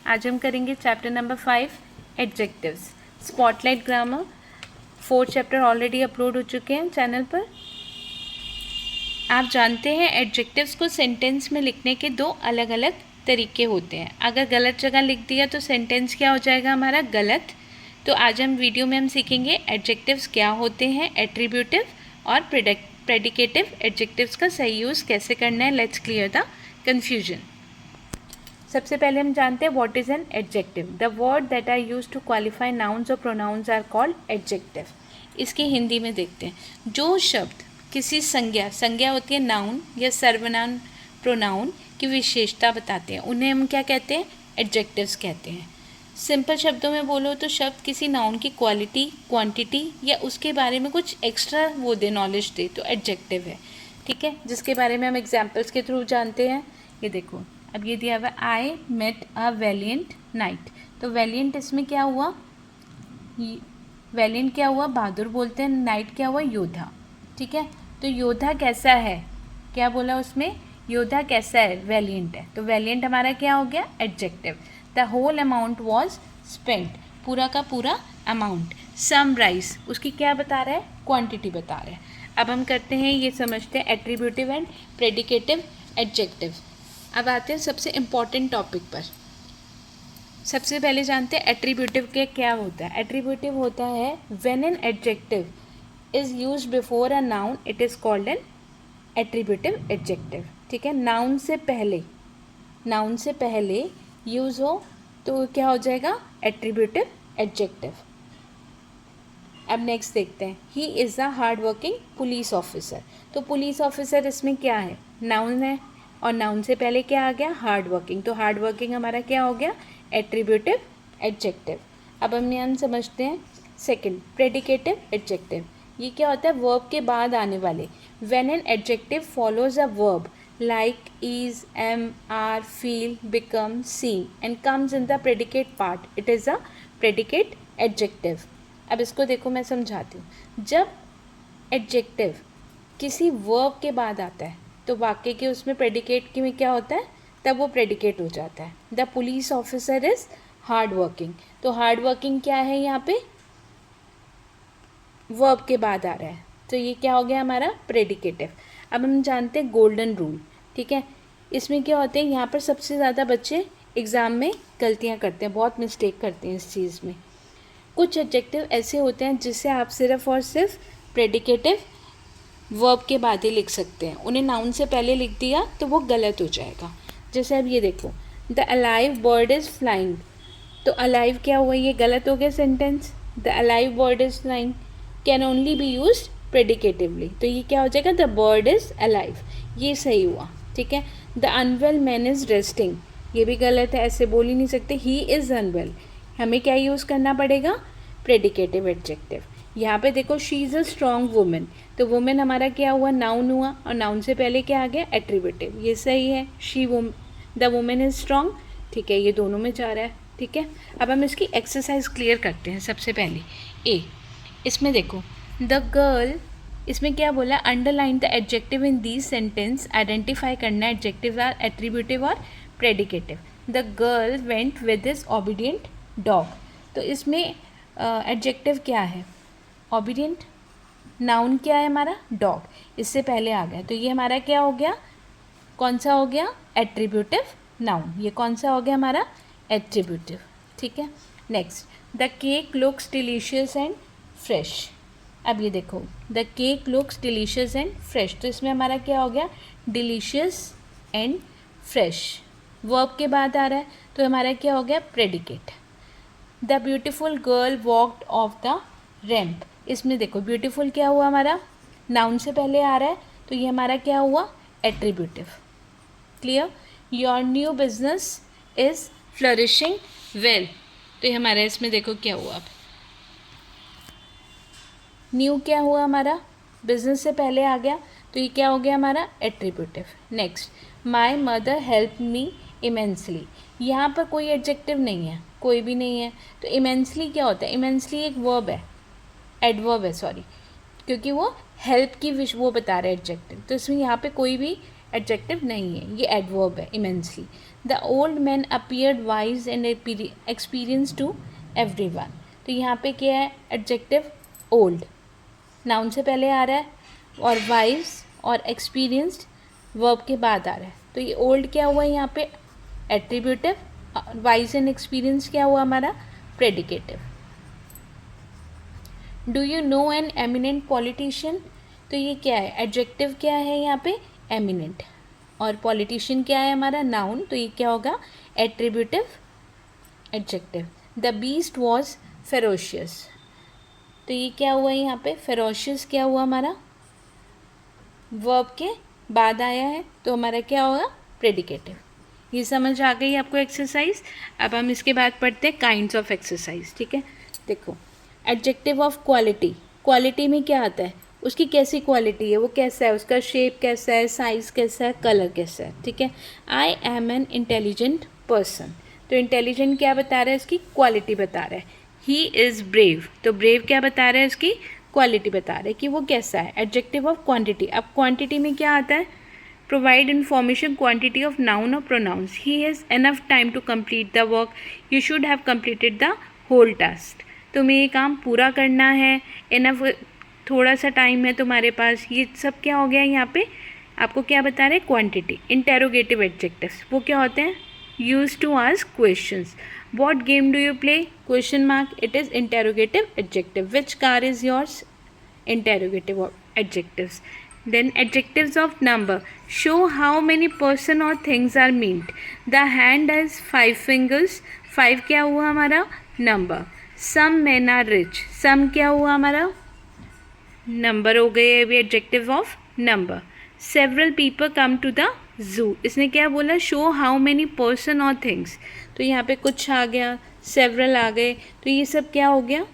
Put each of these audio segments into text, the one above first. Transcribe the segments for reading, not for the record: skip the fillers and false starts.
आज हम करेंगे chapter number 5 adjectives. Spotlight grammar 4 chapter already upload हो चुके हैं चैनल पर। आप जानते हैं एडजेक्टिव्स को सेंटेंस में लिखने के 2 अलग अलग तरीके होते हैं। अगर गलत जगह लिख दिया तो सेंटेंस क्या हो जाएगा हमारा, गलत। तो आज हम वीडियो में सीखेंगे एडजेक्टिव्स क्या होते हैं, एट्रीब्यूटिव और प्रेडिकेटिव एडजेक्टिव्स का सही यूज़ कैसे करना है। Let's clear the confusion. सबसे पहले हम जानते हैं what is an adjective. The word that are use to qualify nouns और प्रोनाउंस आर कॉल्ड एडजेक्टिव। इसकी हिंदी में देखते हैं। जो शब्द किसी संज्ञा होती है नाउन या सर्वनाम प्रोनाउन की विशेषता बताते हैं उन्हें हम क्या कहते हैं, एडजेक्टिव्स कहते हैं। सिंपल शब्दों में बोलो तो शब्द किसी नाउन की क्वालिटी, क्वांटिटी या उसके बारे में कुछ एक्स्ट्रा वो दे, नॉलेज दे, तो एडजेक्टिव है। ठीक है, जिसके बारे में हम एग्जाम्पल्स के थ्रू जानते हैं। ये देखो, अब ये दिया हुआ I met a valiant knight. तो वैलियंट इसमें क्या हुआ, वैलियंट क्या हुआ, बहादुर बोलते हैं। नाइट क्या हुआ, योद्धा। ठीक है, तो योद्धा कैसा है, क्या बोला उसमें, योद्धा कैसा है, वैलियंट है। तो वैलियंट हमारा क्या हो गया, adjective. The whole amount was spent, पूरा का पूरा अमाउंट। सम राइस, उसकी क्या बता रहा है, क्वांटिटी बता रहा है। अब हम करते हैं, ये समझते हैं एट्रीब्यूटिव एंड प्रेडिकेटिव एडजेक्टिव। अब आते हैं सबसे इम्पॉर्टेंट टॉपिक पर। सबसे पहले जानते हैं एट्रीब्यूटिव के क्या होता है। एट्रीब्यूटिव होता है when an adjective is used before a noun it is called an attributive adjective. ठीक है, नाउन से पहले यूज़ हो तो क्या हो जाएगा, एट्रीब्यूटिव एडजेक्टिव। अब नेक्स्ट देखते हैं, he is a hard working police officer. तो पुलिस ऑफिसर इसमें क्या है, नाउन है, और नाउन से पहले क्या आ गया, हार्ड वर्किंग। तो हार्ड वर्किंग हमारा क्या हो गया, एट्रीब्यूटिव एडजेक्टिव। अब हम यहाँ समझते हैं सेकंड, प्रेडिकेटिव एडजेक्टिव। ये क्या होता है, वर्ब के बाद आने वाले। When an adjective follows a verb like is, am, are, feel, become, seen and comes in the predicate part, it is a predicate adjective. अब इसको देखो, मैं समझाती हूँ। जब एडजेक्टिव किसी वर्ब के बाद आता है तो वाक्य के उसमें प्रेडिकेट की में क्या होता है, तब वो प्रेडिकेट हो जाता है। The police officer is hard working. तो हार्ड वर्किंग क्या है, यहाँ पे वर्ब के बाद आ रहा है, तो ये क्या हो गया हमारा, प्रेडिकेटिव। अब हम जानते हैं गोल्डन रूल। ठीक है, इसमें क्या होते हैं, यहाँ पर सबसे ज़्यादा बच्चे एग्ज़ाम में गलतियाँ करते हैं, बहुत मिस्टेक करते हैं इस चीज़ में। कुछ एडजेक्टिव ऐसे होते हैं जिससे आप सिर्फ और सिर्फ प्रेडिकेटिव वर्ब के बाद ही लिख सकते हैं। उन्हें नाउन से पहले लिख दिया तो वो गलत हो जाएगा। जैसे अब ये देखो, the alive bird is flying. तो अलाइव क्या हुआ, ये गलत हो गया sentence. The alive bird is flying can only be used predicatively. तो ये क्या हो जाएगा, द बर्ड इज़ अलाइव, ये सही हुआ। ठीक है, the unwell man is resting, ये भी गलत है, ऐसे बोल ही नहीं सकते। ही इज़ अनवेल, हमें क्या यूज़ करना पड़ेगा, प्रेडिकेटिव एडजेक्टिव। यहाँ पे देखो, she is a strong women. तो वुमेन हमारा क्या हुआ, नाउन हुआ, और नाउन से पहले क्या आ गया, एट्रीब्यूटिव। ये सही है, द वुमेन इज़ स्ट्रॉन्ग। ठीक है, ये दोनों में जा रहा है। ठीक है, अब हम इसकी एक्सरसाइज क्लियर करते हैं। सबसे पहले ए, इसमें देखो, द गर्ल, इसमें क्या बोला, underline the adjective in these sentence. Identify करना एडजेक्टिव आर एट्रीब्यूटिव और predicative. The girl went with this obedient dog. तो इसमें एडजेक्टिव क्या है, ओबीडियंट। नाउन क्या है हमारा, डॉग, इससे पहले आ गया, तो ये हमारा क्या हो गया, कौन सा हो गया, एट्रीब्यूटिव नाउन। ये कौन सा हो गया हमारा, एट्रीब्यूटिव। ठीक है, next, the cake looks delicious and fresh. अब ये देखो, the cake looks delicious and fresh. तो इसमें हमारा क्या हो गया, डिलीशियस एंड फ्रेश, वर्ब के बाद आ रहा है, तो हमारा क्या हो गया, predicate. The beautiful girl walked off the ramp. इसमें देखो, ब्यूटीफुल क्या हुआ हमारा, नाउन से पहले आ रहा है, तो ये हमारा क्या हुआ, attributive. Clear, your new business is flourishing well. तो ये हमारा इसमें देखो क्या हुआ, अब न्यू क्या हुआ हमारा, बिजनेस से पहले आ गया, तो ये क्या हो गया हमारा, attributive. Next, my mother help me immensely. यहाँ पर कोई एडजेक्टिव नहीं है, कोई भी नहीं है, तो इमेंसली क्या होता है, इमेंसली एक वर्ब है, एडवर्ब है, सॉरी, क्योंकि वो हेल्प की वो बता रहे हैं एडजेक्टिव। तो इसमें यहाँ पे कोई भी एडजेक्टिव नहीं है, ये एडवर्ब है immensely. The old man appeared wise and experience to everyone. तो यहाँ पे क्या है, एडजेक्टिव ओल्ड नाउन से पहले आ रहा है और वाइज और एक्सपीरियंस्ड वर्ब के बाद आ रहा है। तो ये ओल्ड क्या हुआ यहाँ पे, एट्रीब्यूटिव, वाइज एंड एक्सपीरियंस क्या हुआ हमारा, predicative. Do you know an eminent politician. तो ये क्या है, एडजेक्टिव क्या है यहाँ पे, एमिनेंट, और पॉलिटिशियन क्या है हमारा, नाउन। तो ये क्या होगा, attributive adjective. The beast was ferocious. तो ये क्या हुआ यहाँ पे, फेरोशियस क्या हुआ हमारा, वर्ब के बाद आया है, तो हमारा क्या होगा, प्रेडिकेटिव। ये समझ आ गई आपको एक्सरसाइज। अब हम इसके बाद पढ़ते हैं काइंड्स ऑफ एक्सरसाइज। ठीक है, देखो एडजेक्टिव ऑफ क्वालिटी। क्वालिटी में क्या आता है, उसकी कैसी क्वालिटी है, वो कैसा है, उसका शेप कैसा है, साइज़ कैसा है, कलर कैसा है। ठीक है, I am an intelligent person. तो इंटेलिजेंट क्या बता रहा है, इसकी क्वालिटी बता रहा है। ही इज़ ब्रेव, तो ब्रेव क्या बता रहा है, इसकी क्वालिटी बता रहा है कि वो कैसा है। एडजेक्टिव ऑफ क्वांटिटी, अब क्वांटिटी में क्या आता है, provide information quantity of noun और pronouns. He has enough time to complete the work, you should have completed the whole task. तुम्हें ये काम पूरा करना है, एनफ थोड़ा सा टाइम है तुम्हारे पास, ये सब क्या हो गया यहाँ पे, आपको क्या बता रहे हैं, क्वांटिटी। इंटेरोगेटिव एडजेक्टिव्स वो क्या होते हैं, use to ask questions. What game do you play? Question mark. It is interrogative adjective. Which car is yours? Interrogative adjectives. Then adjectives of number. Show how many person or things are meant. The hand has 5 fingers. 5 क्या हुआ हमारा, number. Some men are rich. Some क्या हुआ हमारा, number हो गए, अभी adjective of number. Several people come to the zoo. इसने क्या बोला, show how many person or things. तो यहाँ पे कुछ आ गया, सेवरल आ गए, तो ये सब क्या हो गया,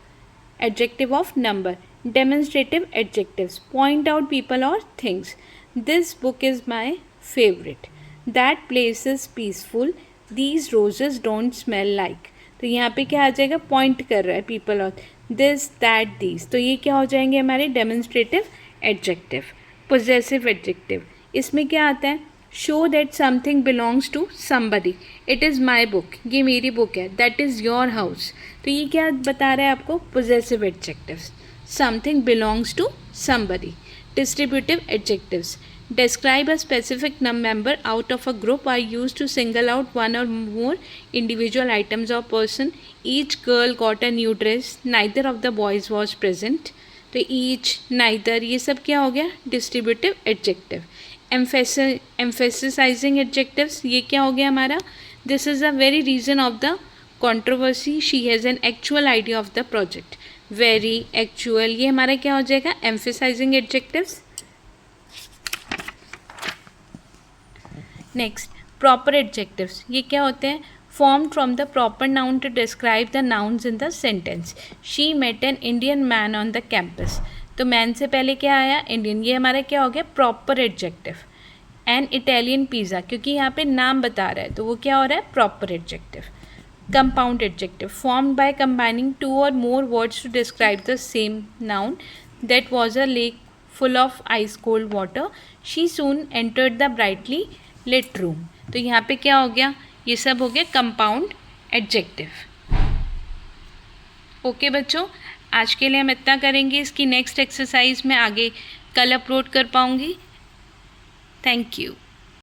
adjective of number. Demonstrative adjectives, point out people और things. This book is my favourite, that place is peaceful, these roses don't smell like. तो यहाँ पे क्या आ जाएगा, पॉइंट कर रहा है पीपल और, दिस दैट दीज, तो ये क्या हो जाएंगे हमारे डेमोन्स्ट्रेटिव एडजेक्टिव। पोजेसिव एडजेक्टिव, इसमें क्या आता है, show that something belongs to somebody, it is my book, ये मेरी बुक है, दैट इज़ योर हाउस। तो ये क्या बता रहा है आपको, possessive adjectives, something belongs to somebody. Distributive adjectives, describe a specific member out of a group are used to single out one or more individual items or person. Each girl got a new dress, neither of the boys was present. तो each, neither, ये सब क्या हो गया, distributive adjective. एम्फेसिसाइजिंग adjectives, ये क्या हो गया हमारा, this is the very reason of the controversy, she has an actual idea of the project. Very, actual, ये हमारा क्या हो जाएगा, emphasising adjectives. Next, proper adjectives, ये क्या होते हैं, formed from the proper noun to describe the nouns in the sentence. She met an Indian man on the campus, तो मैन से पहले क्या आया, इंडियन, ये हमारा क्या हो गया, proper adjective. An Italian pizza, क्योंकि यहाँ पे नाम बता रहा है तो वो क्या हो रहा है, proper adjective. Compound adjective, formed by combining 2 or more words to describe the same noun. That was a lake full of ice cold water, she soon entered the brightly lit room. तो यहाँ पे क्या हो गया, ये सब हो गया कंपाउंड एडजेक्टिव। ओके बच्चों, आज के लिए हम इतना करेंगे, इसकी नेक्स्ट एक्सरसाइज में आगे कल अपलोड कर पाऊँगी। Thank you.